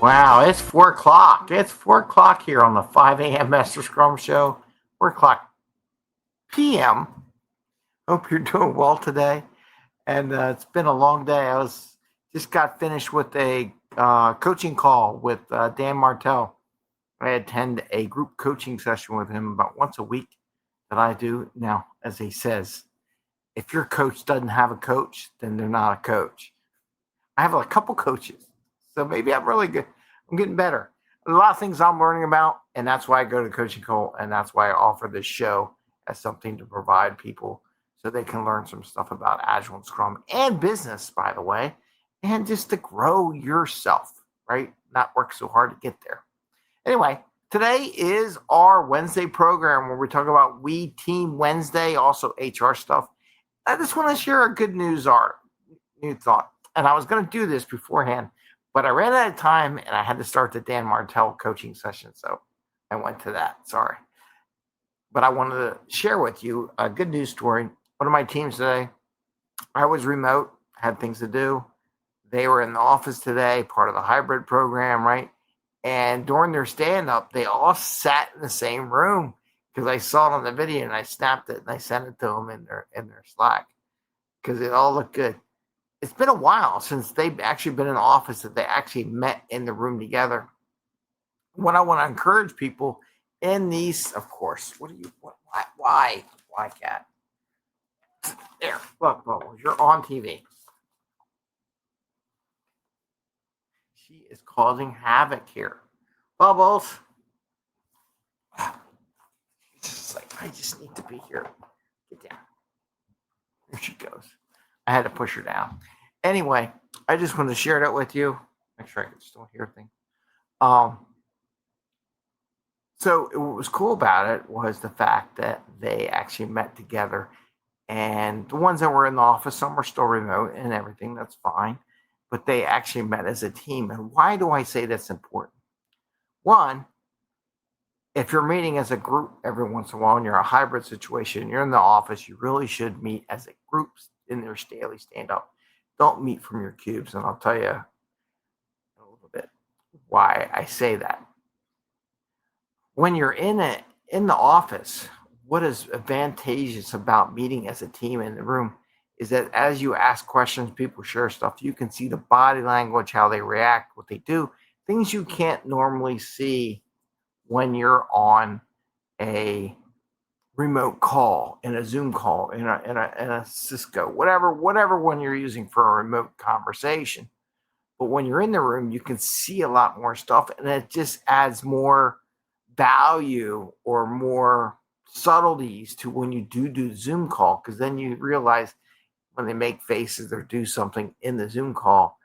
Wow, it's 4 o'clock. It's 4 o'clock here on the 5 a.m. Mester Scrum Show. 4 o'clock p.m. Hope you're doing well today. And it's been a long day. Just got finished with a coaching call with Dan Martell. I attend a group coaching session with him about once a week that I do. Now, as he says, if your coach doesn't have a coach, then they're not a coach. I have a couple coaches, so maybe I'm really good. I'm getting better. A lot of things I'm learning about, and that's why I go to coaching call, and that's why I offer this show as something to provide people so they can learn some stuff about Agile and Scrum and business, by the way, and just to grow yourself, right? Not work so hard to get there. Anyway, today is our Wednesday program where we talk about We Team Wednesday, also HR stuff. I just want to share a good new thought. And I was going to do this beforehand, but I ran out of time and I had to start the Dan Martell coaching session. So I went to that. Sorry. But I wanted to share with you a good news story. One of my teams today, I was remote, had things to do. They were in the office today, part of the hybrid program, right? And during their stand-up, they all sat in the same room because I saw it on the video and I snapped it and I sent it to them in their Slack because it all looked good. It's been a while since they've actually been in the office that they actually met in the room together. What I want to encourage people in these, of course, why, Cat? There, look, Bubbles, you're on TV. She is causing havoc here. Bubbles. She's just like, I just need to be here. Get down. Here she goes. I had to push her down. Anyway, I just wanted to share that with you. Make sure I can still hear things. So what was cool about it was the fact that they actually met together. And the ones that were in the office, some were still remote and everything, that's fine. But they actually met as a team. And why do I say that's important? One, if you're meeting as a group every once in a while and you're a hybrid situation, you're in the office, you really should meet as a group in their daily stand-up. Don't meet from your cubes. And I'll tell you a little bit why I say that. When you're in the office, what is advantageous about meeting as a team in the room is that as you ask questions, people share stuff, you can see the body language, how they react, what they do, things you can't normally see when you're on a remote call, in a Zoom call, in a Cisco, whatever one you're using for a remote conversation. But when you're in the room, you can see a lot more stuff, and it just adds more value or more subtleties to when you do Zoom call, because then you realize when they make faces or do something in the Zoom call,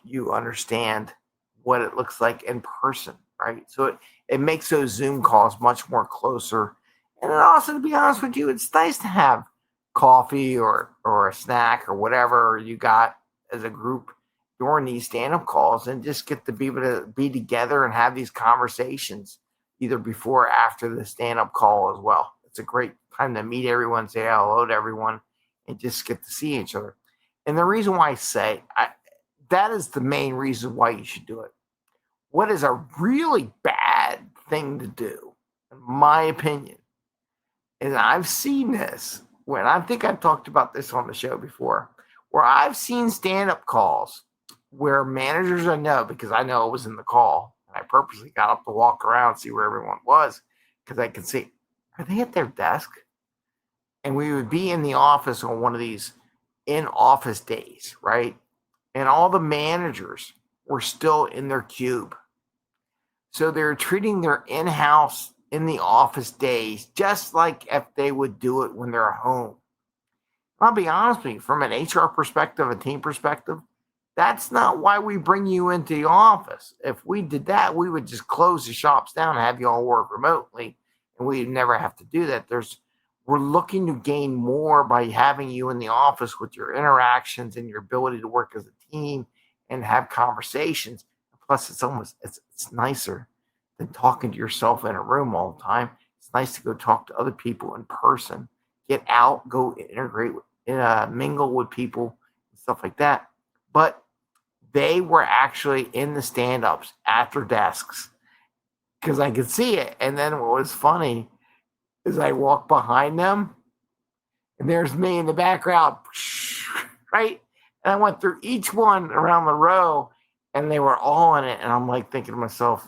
you understand what it looks like in person, right? So it makes those Zoom calls much more closer. And then also, to be honest with you, it's nice to have coffee or a snack or whatever you got as a group during these stand-up calls and just get to be able to be together and have these conversations either before or after the stand-up call as well. It's a great time to meet everyone, say hello to everyone, and just get to see each other. And the reason why I say that is the main reason why you should do it. What is a really bad thing to do, in my opinion, is I've seen this when I think I've talked about this on the show before, where I've seen stand-up calls where managers I know, because I know it was in the call, and I purposely got up to walk around, see where everyone was, because I could see, are they at their desk? And we would be in the office on one of these in-office days, right? And all the managers were still in their cube. So they're treating their in-house, in the office days just like if they would do it when they're home. I'll be honest with you, from an HR perspective, a team perspective, that's not why we bring you into the office. If we did that, we would just close the shops down and have you all work remotely, and we'd never have to do that. We're looking to gain more by having you in the office with your interactions and your ability to work as a team and have conversations. Plus, it's nicer than talking to yourself in a room all the time. It's nice to go talk to other people in person, get out, go integrate, mingle with people, and stuff like that. But they were actually in the stand-ups at their desks because I could see it. And then what was funny is I walked behind them and there's me in the background, right? And I went through each one around the row and they were all in it. And I'm like thinking to myself,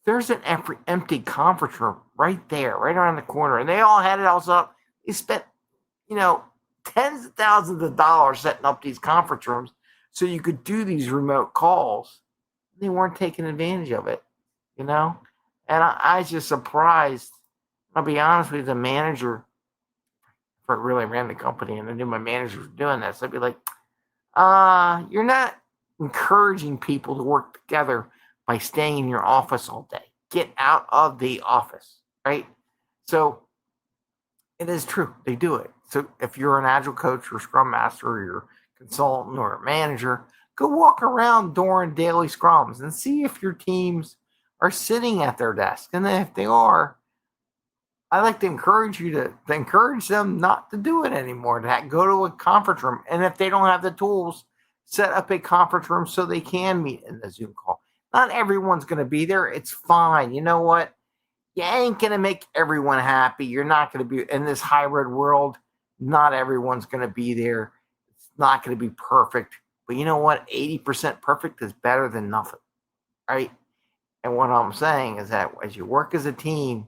there's an empty conference room right there, right around the corner. And they all had it all set up. They spent, tens of thousands of dollars setting up these conference rooms so you could do these remote calls. They weren't taking advantage of it, And I was just surprised. I'll be honest with you, the manager, if I really ran the company and I knew my manager was doing this, I'd be like, you're not encouraging people to work together by staying in your office all day. Get out of the office, right? So it is true. They do it. So if you're an agile coach or scrum master or you're a consultant or a manager, go walk around during daily scrums and see if your teams are sitting at their desk. And then if they are, I like to encourage you to encourage them not to do it anymore, to go to a conference room. And if they don't have the tools, set up a conference room so they can meet in the Zoom call. Not everyone's going to be there. It's fine. You know what? You ain't going to make everyone happy. You're not going to be in this hybrid world. Not everyone's going to be there. It's not going to be perfect. But you know what? 80% perfect is better than nothing, right? And what I'm saying is that as you work as a team,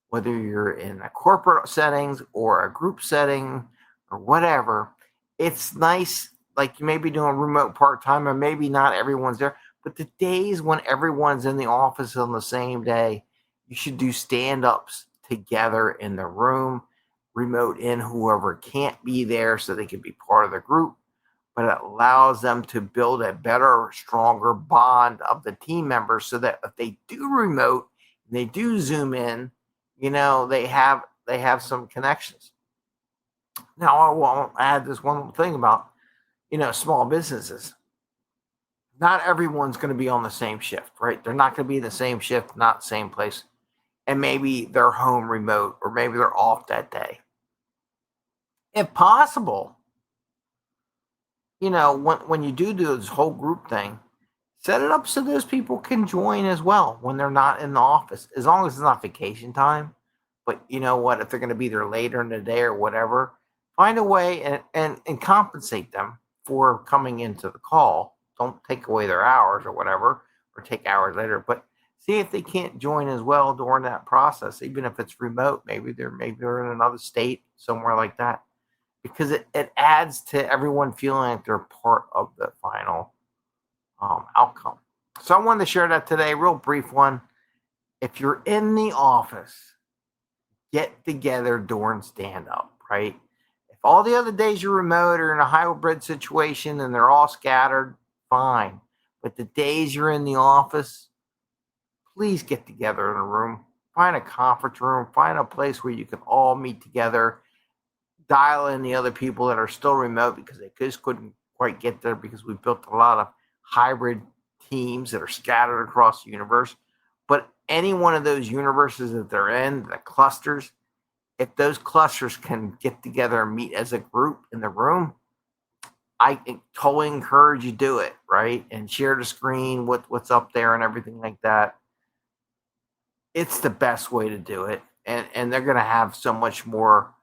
whether you're in a corporate settings or a group setting or whatever, it's nice. Like you may be doing remote part-time or maybe not everyone's there. But the days when everyone's in the office on the same day, you should do stand-ups together in the room, remote in whoever can't be there so they can be part of the group. But it allows them to build a better, stronger bond of the team members so that if they do remote, and they do Zoom in, they have some connections. Now, I will add this one thing about, small businesses. Not everyone's going to be on the same shift, right? They're not going to be the same shift, not same place. And maybe they're home remote or maybe they're off that day. If possible, when you do this whole group thing, set it up so those people can join as well when they're not in the office, as long as it's not vacation time. But you know what? If they're going to be there later in the day or whatever, find a way and compensate them for coming into the call. Don't take away their hours or whatever, or take hours later. But see if they can't join as well during that process, even if it's remote. Maybe they're in another state, somewhere like that, because it adds to everyone feeling like they're part of the final outcome. So I wanted to share that today, real brief one. If you're in the office, get together during stand-up, right? If all the other days you're remote or in a hybrid situation and they're all scattered, fine. But the days you're in the office, please get together in a room. Find a conference room. Find a place where you can all meet together. Dial in the other people that are still remote because they just couldn't quite get there because we built a lot of hybrid teams that are scattered across the universe. But any one of those universes that they're in, the clusters, if those clusters can get together and meet as a group in the room, I totally encourage you to do it, right? And share the screen with what's up there and everything like that. It's the best way to do it. And they're going to have so much more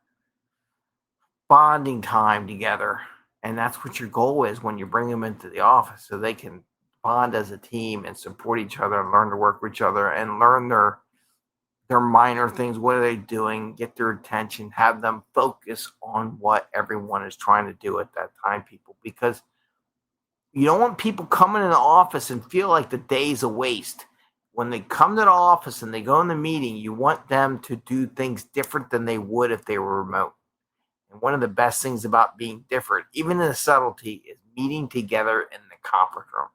bonding time together. And that's what your goal is when you bring them into the office, so they can bond as a team and support each other and learn to work with each other and learn their minor things. What are they doing? Get their attention, have them focus on what everyone is trying to do at that time, people, because you don't want people coming in the office and feel like the day's a waste. When they come to the office and they go in the meeting, you want them to do things different than they would if they were remote. And one of the best things about being different, even in the subtlety, is meeting together in the conference room.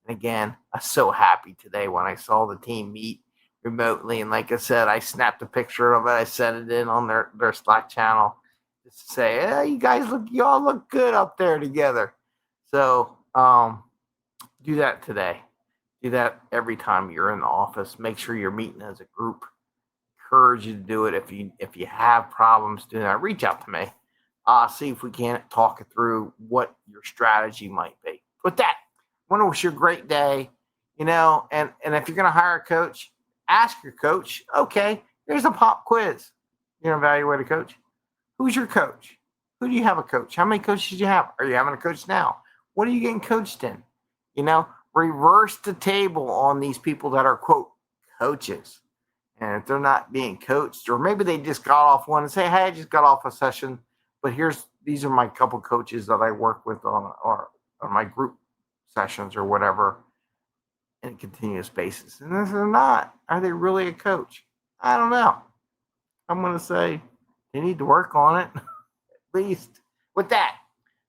And again, I'm so happy today when I saw the team meet remotely. And like I said, I snapped a picture of it. I sent it in on their Slack channel just to say, hey, you all look good up there together. So do that today. Do that every time you're in the office. Make sure you're meeting as a group. Encourage you to do it. If you have problems doing that, reach out to me. See if we can't talk it through what your strategy might be. With that, want to wish you a great day, and if you're going to hire a coach, ask your coach, okay, here's a pop quiz. You're going to evaluate a coach. Who's your coach? Who do you have a coach? How many coaches do you have? Are you having a coach now? What are you getting coached in? Reverse the table on these people that are, quote, coaches. And if they're not being coached, or maybe they just got off one and say, hey, I just got off a session, but these are my couple coaches that I work with on my group sessions or whatever in continuous basis. And if they're not, are they really a coach? I don't know. I'm going to say they need to work on it. At least with that,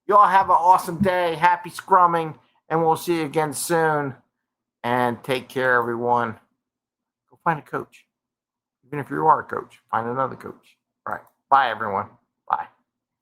you all have an awesome day. Happy scrumming, and we'll see you again soon. And take care, everyone. Go find a coach. Even if you are a coach, find another coach. All right. Bye, everyone.